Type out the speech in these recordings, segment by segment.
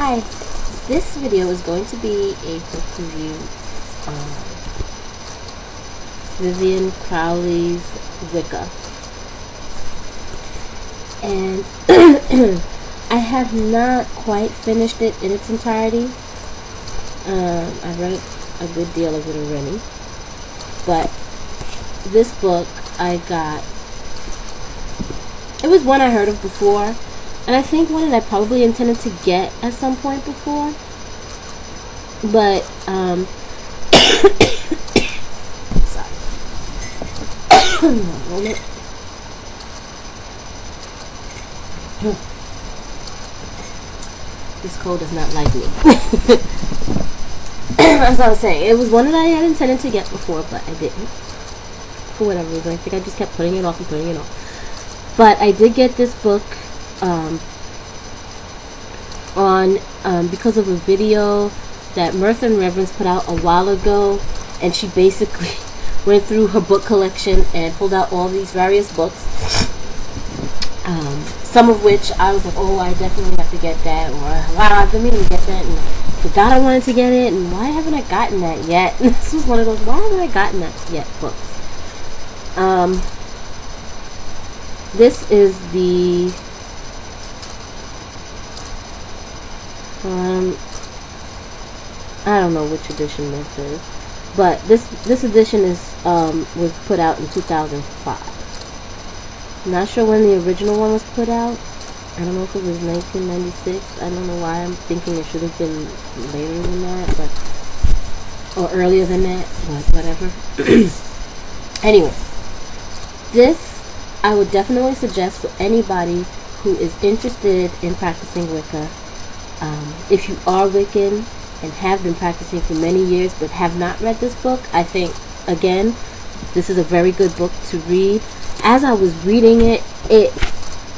Hi, this video is going to be a book review on Vivianne Crowley's Wicca. And I have not quite finished it in its entirety. I read a good deal of it already. But this book I got, it was one I heard of before. And I think one that I probably intended to get at some point before. But, sorry. One moment. This cold does not like me. As I was saying, it was one that I had intended to get before, but I didn't. For whatever reason. I think I just kept putting it off and putting it off. But I did get this book because of a video that Mirtha and Reverence put out a while ago, and she basically went through her book collection and pulled out all these various books, some of which I was like, oh, I definitely have to get that, or wow, I've been meaning to get that, and I forgot I wanted to get it, and why haven't I gotten that yet? And this was one of those, why haven't I gotten that yet books. This is the I don't know which edition this is, but this edition is was put out in 2005. I'm not sure when the original one was put out. I don't know if it was 1996. I don't know why I'm thinking it should have been later than that, but or earlier than that, but whatever. Anyway, this I would definitely suggest for anybody who is interested in practicing Wicca. If you are Wiccan and have been practicing for many years but have not read this book, I think, again, this is a very good book to read. As I was reading it, it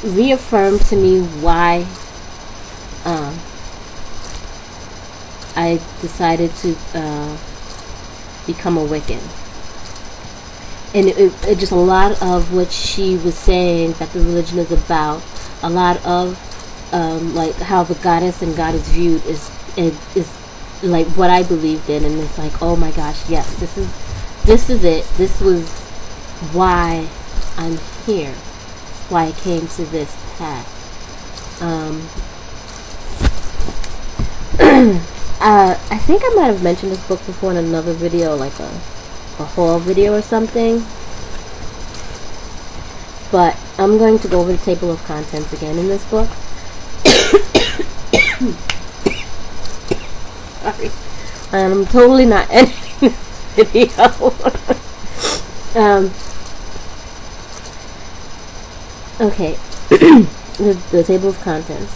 reaffirmed to me why I decided to become a Wiccan. And it just a lot of what she was saying that the religion is about, a lot of like how the goddess and God is viewed is like what I believed in, and it's like, oh my gosh, yes, this is it. This was why I'm here, why I came to this path. I think I might have mentioned this book before in another video, like a haul video or something, but I'm going to go over the table of contents again in this book. Sorry, I'm totally not editing this video. Okay, the table of contents.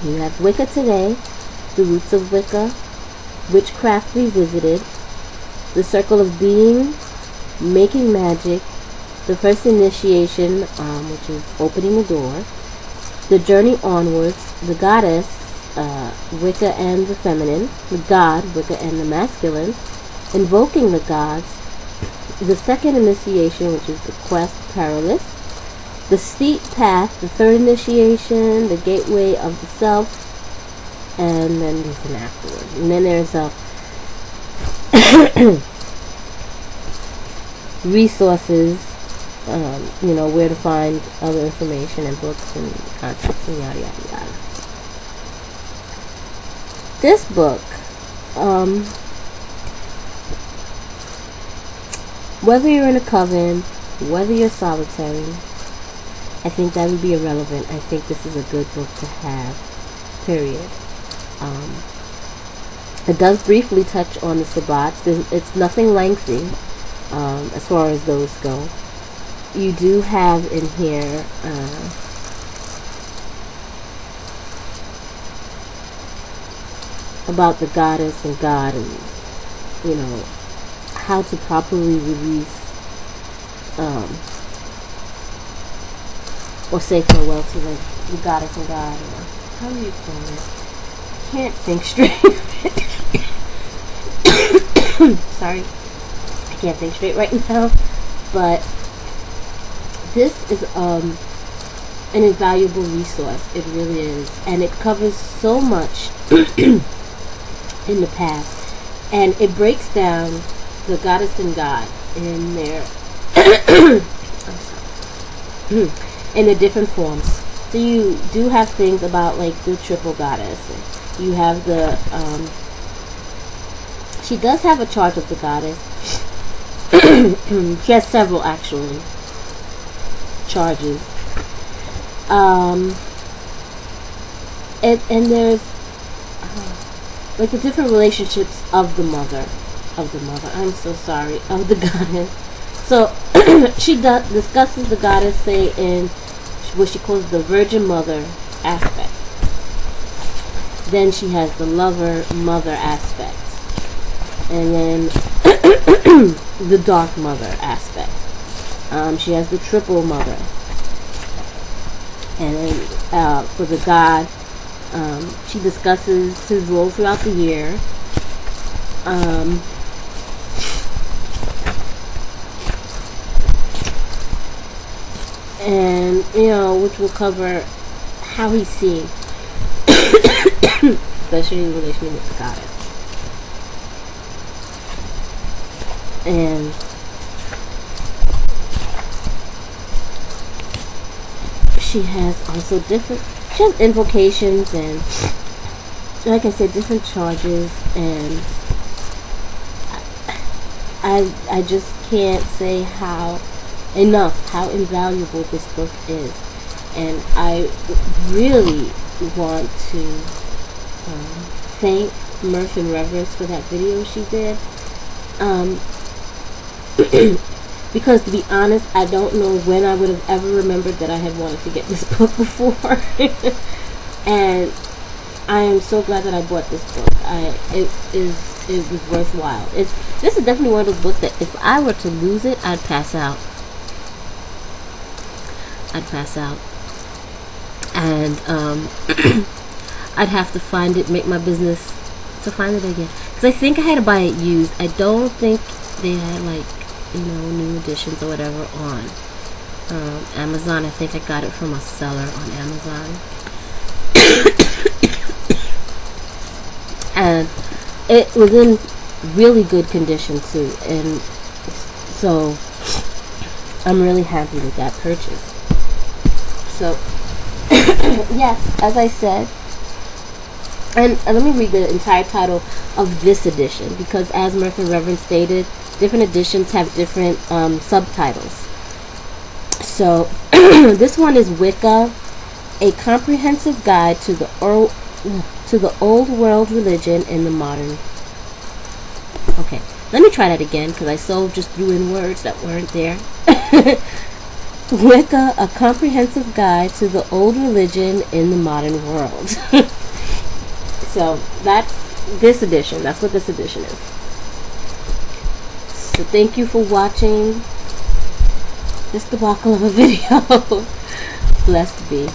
You have Wicca Today, The Roots of Wicca, Witchcraft Revisited, The Circle of Being, Making Magic, The First Initiation, which is Opening the Door, The Journey Onwards, The Goddess, Wicca and the Feminine, The God, Wicca and the Masculine, Invoking the Gods, The Second Initiation, which is The Quest Perilous, The Steep Path, The Third Initiation, The Gateway of the Self, and then there's an afterward. And then there's a resources, you know, where to find other information and books and contacts and yada yada yada. This book, whether you're in a coven, whether you're solitary, I think that would be irrelevant. I think this is a good book to have, period. It does briefly touch on the Sabbats. It's nothing lengthy as far as those go. You do have in here about the goddess and God, and you know how to properly release or say farewell to the goddess and God, or how do you call it? Can't think straight. Sorry, I can't think straight right now. But this is an invaluable resource. It really is. And it covers so much in the past. And it breaks down the goddess and god in their in the different forms. So you do have things about like the triple goddess. You have the she does have a charge of the goddess. She has several actually charges. And there's like the different relationships of the mother. I'm so sorry, of the goddess. So she discusses the goddess, say, in what she calls the Virgin Mother aspect. Then she has the Lover Mother aspect, and then the Dark Mother aspect. She has the Triple Mother, and then for the god, she discusses his role throughout the year. And which will cover how he's seen, especially in relation with the goddess. And she has also she has invocations and, like I said, different charges, and I just can't say how invaluable this book is. And I really want to thank Mirth and Reverence for that video she did, because to be honest, I don't know when I would have ever remembered that I had wanted to get this book before. And I am so glad that I bought this book. It was worthwhile. This is definitely one of those books that if I were to lose it, I'd pass out. And I'd have to find it, make my business to find it again, because I think I had to buy it used. I don't think they had like new editions or whatever on Amazon. I think I got it from a seller on Amazon. And it was in really good condition too, and so I'm really happy with that purchase. So yes, as I said, and let me read the entire title of this edition, because as Mirth and Reverence stated, different editions have different subtitles. So this one is Wicca, a comprehensive guide to the old world religion in the modern. Okay, let me try that again, because I just threw in words that weren't there. Wicca, a comprehensive guide to the old religion in the modern world. So that's this edition. That's what this edition is. So thank you for watching this debacle of a video. Blessed be.